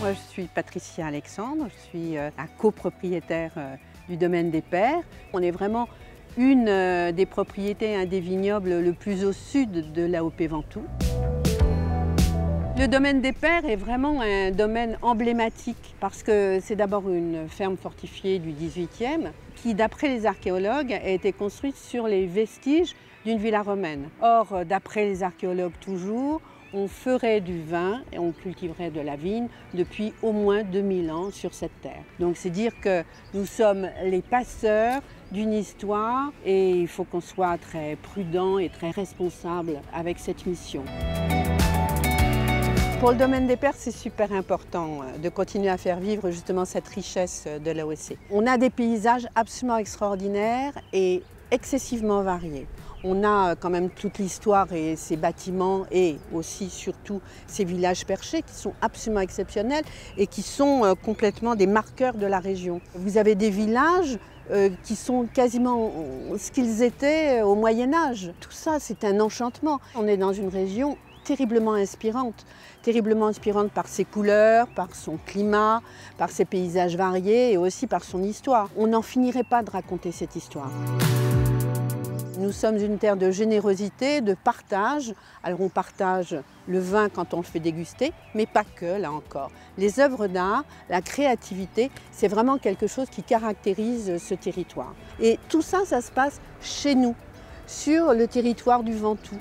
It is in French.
Moi, je suis Patricia Alexandre, je suis la copropriétaire du domaine des Pères. On est vraiment une des propriétés, un des vignobles le plus au sud de l'AOP Ventoux. Le domaine des Pères est vraiment un domaine emblématique parce que c'est d'abord une ferme fortifiée du XVIIIe qui, d'après les archéologues, a été construite sur les vestiges d'une villa romaine. Or, d'après les archéologues toujours, on ferait du vin et on cultiverait de la vigne depuis au moins 2000 ans sur cette terre. Donc c'est dire que nous sommes les passeurs d'une histoire et il faut qu'on soit très prudent et très responsable avec cette mission. Pour le domaine des Pères, c'est super important de continuer à faire vivre justement cette richesse de l'AOC. On a des paysages absolument extraordinaires et excessivement variés. On a quand même toute l'histoire et ces bâtiments et aussi surtout ces villages perchés qui sont absolument exceptionnels et qui sont complètement des marqueurs de la région. Vous avez des villages qui sont quasiment ce qu'ils étaient au Moyen-Âge. Tout ça, c'est un enchantement. On est dans une région terriblement inspirante par ses couleurs, par son climat, par ses paysages variés et aussi par son histoire. On n'en finirait pas de raconter cette histoire. Nous sommes une terre de générosité, de partage. Alors on partage le vin quand on le fait déguster, mais pas que, là encore. Les œuvres d'art, la créativité, c'est vraiment quelque chose qui caractérise ce territoire. Et tout ça, ça se passe chez nous, sur le territoire du Ventoux.